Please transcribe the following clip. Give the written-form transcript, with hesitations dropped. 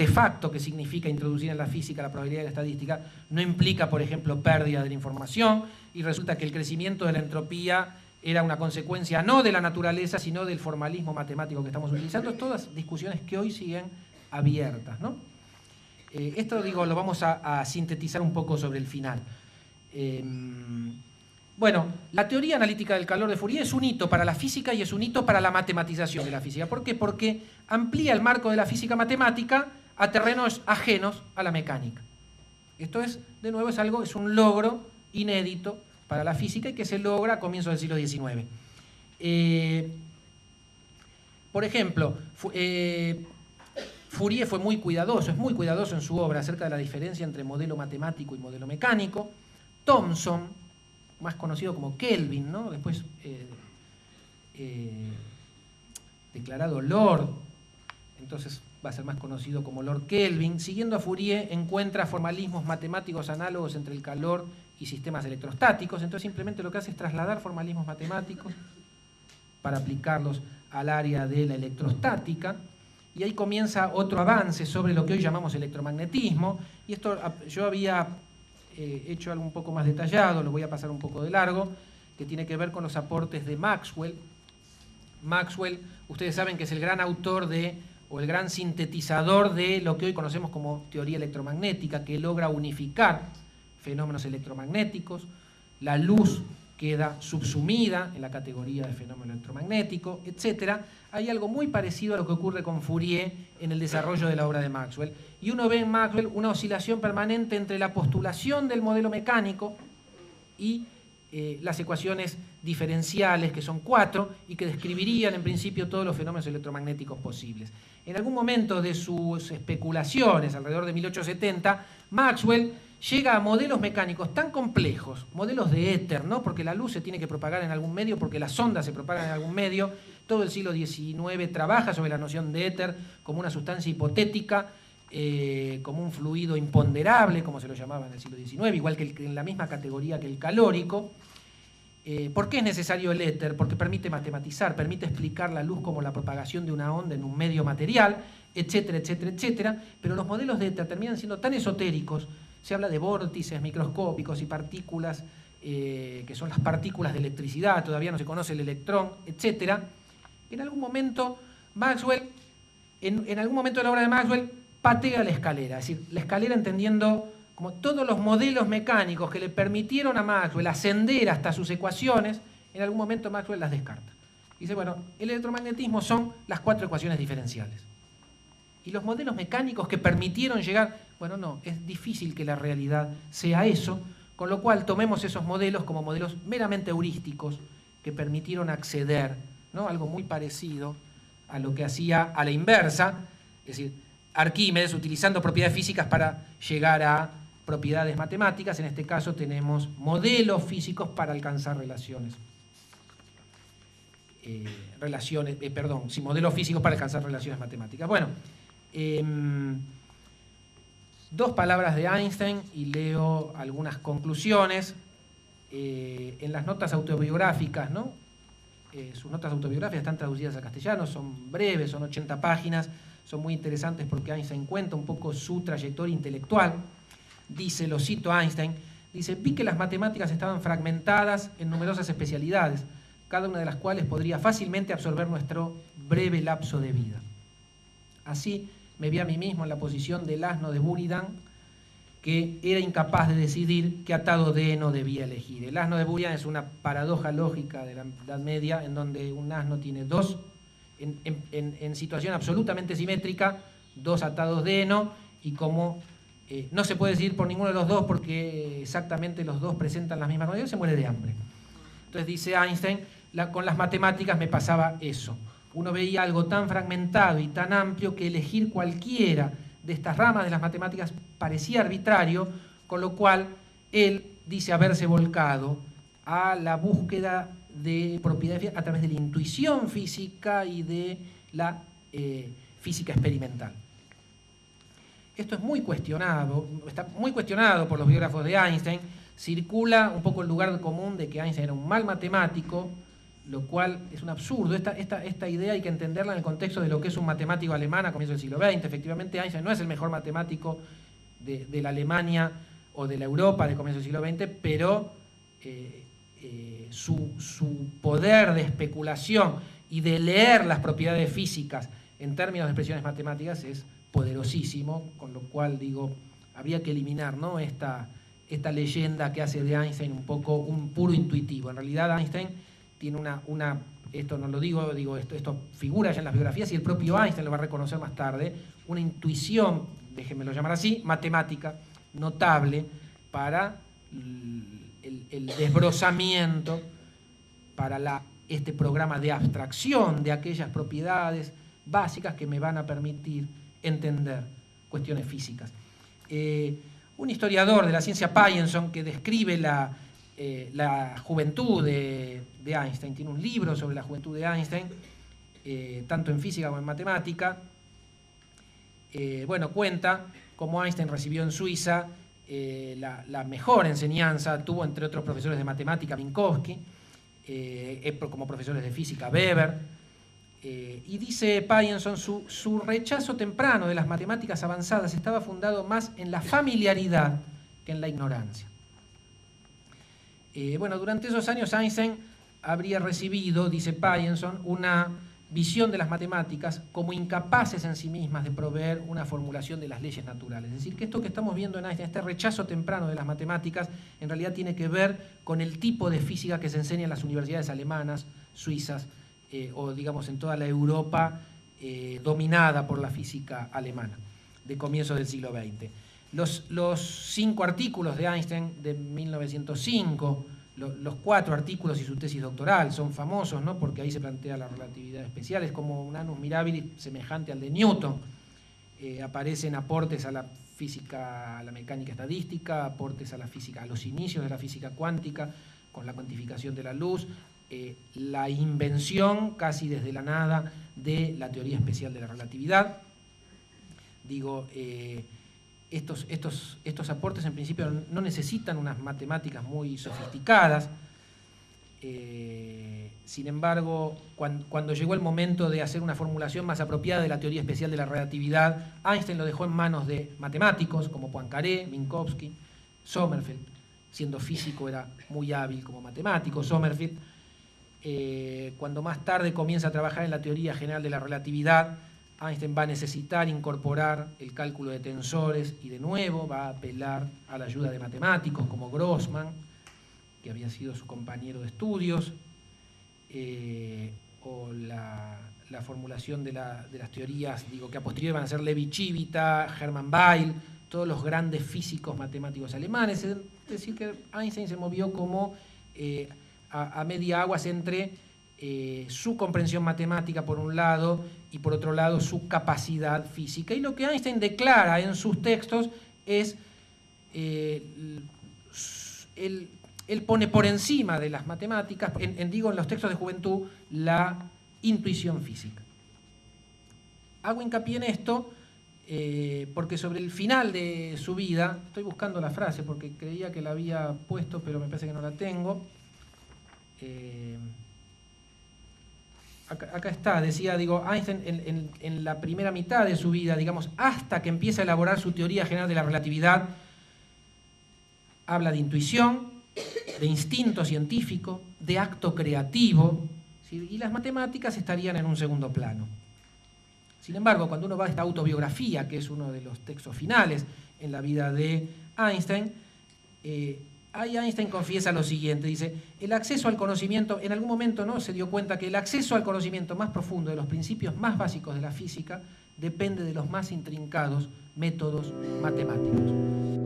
artefacto que significa introducir en la física la probabilidad y la estadística no implica, por ejemplo, pérdida de la información, y resulta que el crecimiento de la entropía era una consecuencia no de la naturaleza, sino del formalismo matemático que estamos utilizando. Todas discusiones que hoy siguen abiertas, ¿no? Esto, digo, lo vamos a sintetizar un poco sobre el final. Bueno, la teoría analítica del calor de Fourier es un hito para la física y es un hito para la matematización de la física. ¿Por qué? Porque amplía el marco de la física matemática a terrenos ajenos a la mecánica. Esto es, de nuevo, es un logro inédito para la física y que se logra a comienzos del siglo XIX. Por ejemplo, Fourier fue muy cuidadoso, es muy cuidadoso en su obra acerca de la diferencia entre modelo matemático y modelo mecánico. Thomson, más conocido como Kelvin, ¿no? Después declarado Lord, entonces va a ser más conocido como Lord Kelvin, siguiendo a Fourier, encuentra formalismos matemáticos análogos entre el calor y sistemas electrostáticos. Entonces simplemente lo que hace es trasladar formalismos matemáticos para aplicarlos al área de la electrostática, y ahí comienza otro avance sobre lo que hoy llamamos electromagnetismo. Y esto yo había hecho algo un poco más detallado, lo voy a pasar un poco de largo, que tiene que ver con los aportes de Maxwell. Maxwell, ustedes saben que es el gran autor o el gran sintetizador de lo que hoy conocemos como teoría electromagnética, que logra unificar fenómenos electromagnéticos. La luz queda subsumida en la categoría de fenómeno electromagnético, etc. Hay algo muy parecido a lo que ocurre con Fourier en el desarrollo de la obra de Maxwell. Y uno ve en Maxwell una oscilación permanente entre la postulación del modelo mecánico y las ecuaciones diferenciales, que son 4, y que describirían en principio todos los fenómenos electromagnéticos posibles. En algún momento de sus especulaciones, alrededor de 1870, Maxwell llega a modelos mecánicos tan complejos, modelos de éter, ¿no? Porque la luz se tiene que propagar en algún medio, porque las ondas se propagan en algún medio. Todo el siglo XIX trabaja sobre la noción de éter como una sustancia hipotética, como un fluido imponderable, como se lo llamaba en el siglo XIX, igual que en la misma categoría que el calórico. ¿Por qué es necesario el éter? Porque permite matematizar, permite explicar la luz como la propagación de una onda en un medio material, etcétera, etcétera, etcétera. Pero los modelos de éter terminan siendo tan esotéricos. Se habla de vórtices microscópicos y partículas, que son las partículas de electricidad, todavía no se conoce el electrón, etc. En algún momento, Maxwell, en algún momento de la obra de Maxwell, patea la escalera, es decir, la escalera entendiendo como todos los modelos mecánicos que le permitieron a Maxwell ascender hasta sus ecuaciones, en algún momento Maxwell las descarta. Dice, bueno, el electromagnetismo son las 4 ecuaciones diferenciales. Y los modelos mecánicos que permitieron llegar, bueno, no, es difícil que la realidad sea eso, con lo cual tomemos esos modelos como modelos meramente heurísticos que permitieron acceder, ¿no? Algo muy parecido a lo que hacía a la inversa, es decir, Arquímedes utilizando propiedades físicas para llegar a propiedades matemáticas. En este caso tenemos modelos físicos para alcanzar modelos físicos para alcanzar relaciones matemáticas. Bueno, 2 palabras de Einstein y leo algunas conclusiones. En las notas autobiográficas, ¿no? Sus notas autobiográficas están traducidas al castellano, son breves, son 80 páginas, son muy interesantes porque Einstein cuenta un poco su trayectoria intelectual. Dice, lo cito a Einstein, dice: vi que las matemáticas estaban fragmentadas en numerosas especialidades, cada una de las cuales podría fácilmente absorber nuestro breve lapso de vida. Así me vi a mí mismo en la posición del asno de Buridan, que era incapaz de decidir qué atado de heno debía elegir. El asno de Buridan es una paradoja lógica de la Edad Media, en donde un asno tiene en situación absolutamente simétrica, 2 atados de heno, y como no se puede decidir por ninguno de los 2 porque exactamente los 2 presentan las mismas condiciones, se muere de hambre. Entonces dice Einstein, con las matemáticas me pasaba eso. Uno veía algo tan fragmentado y tan amplio que elegir cualquiera de estas ramas de las matemáticas parecía arbitrario, con lo cual él dice haberse volcado a la búsqueda de propiedades a través de la intuición física y de la física experimental. Esto es muy cuestionado, está muy cuestionado por los biógrafos de Einstein. Circula un poco el lugar común de que Einstein era un mal matemático, lo cual es un absurdo. Esta idea hay que entenderla en el contexto de lo que es un matemático alemán a comienzos del siglo XX. Efectivamente, Einstein no es el mejor matemático de la Alemania o de la Europa de comienzos del siglo XX, pero su poder de especulación y de leer las propiedades físicas en términos de expresiones matemáticas es poderosísimo, con lo cual, digo, habría que eliminar, ¿no?, esta leyenda que hace de Einstein un poco un puro intuitivo. En realidad Einstein tiene esto no lo digo, esto figura ya en las biografías y el propio Einstein lo va a reconocer más tarde, una intuición, déjenmelo llamar así, matemática notable para el desbrozamiento, para este programa de abstracción de aquellas propiedades básicas que me van a permitir entender cuestiones físicas. Un historiador de la ciencia, Payinson, que describe la juventud de Einstein, tiene un libro sobre la juventud de Einstein, tanto en física como en matemática. Bueno, cuenta cómo Einstein recibió en Suiza la mejor enseñanza, tuvo entre otros profesores de matemática Minkowski, como profesores de física Weber, y dice Payinson, su rechazo temprano de las matemáticas avanzadas estaba fundado más en la familiaridad que en la ignorancia. Bueno, durante esos años Einstein habría recibido, dice Payinson, una visión de las matemáticas como incapaces en sí mismas de proveer una formulación de las leyes naturales. Es decir, que esto que estamos viendo en Einstein, este rechazo temprano de las matemáticas, en realidad tiene que ver con el tipo de física que se enseña en las universidades alemanas, suizas, o digamos en toda la Europa dominada por la física alemana de comienzos del siglo XX. Los 5 artículos de Einstein de 1905, los 4 artículos y su tesis doctoral son famosos, ¿no?, porque ahí se plantea la relatividad especial, es como un annus mirabilis semejante al de Newton. Aparecen aportes a la física, a la mecánica estadística, aportes a la física, a los inicios de la física cuántica, con la cuantificación de la luz, la invención casi desde la nada de la teoría especial de la relatividad. Digo, estos aportes en principio no necesitan unas matemáticas muy sofisticadas. Sin embargo, cuando llegó el momento de hacer una formulación más apropiada de la teoría especial de la relatividad, Einstein lo dejó en manos de matemáticos como Poincaré, Minkowski, Sommerfeld. Siendo físico era muy hábil como matemático, Sommerfeld. Cuando más tarde comienza a trabajar en la teoría general de la relatividad, Einstein va a necesitar incorporar el cálculo de tensores y de nuevo va a apelar a la ayuda de matemáticos como Grossman, que había sido su compañero de estudios, o la formulación de las teorías, digo, que a posteriori van a ser Levi-Civita, Hermann Weyl, todos los grandes físicos matemáticos alemanes. Es decir, que Einstein se movió como a media aguas entre su comprensión matemática por un lado y por otro lado su capacidad física. Y lo que Einstein declara en sus textos es, él pone por encima de las matemáticas, digo en los textos de juventud, la intuición física. Hago hincapié en esto porque sobre el final de su vida, estoy buscando la frase porque creía que la había puesto, pero me parece que no la tengo. Acá está, decía, digo, Einstein en la primera mitad de su vida, digamos, hasta que empieza a elaborar su teoría general de la relatividad, habla de intuición, de instinto científico, de acto creativo, ¿sí?, y las matemáticas estarían en un segundo plano. Sin embargo, cuando uno va a esta autobiografía, que es uno de los textos finales en la vida de Einstein, ahí Einstein confiesa lo siguiente, dice, el acceso al conocimiento, en algún momento no se dio cuenta que el acceso al conocimiento más profundo de los principios más básicos de la física depende de los más intrincados métodos matemáticos.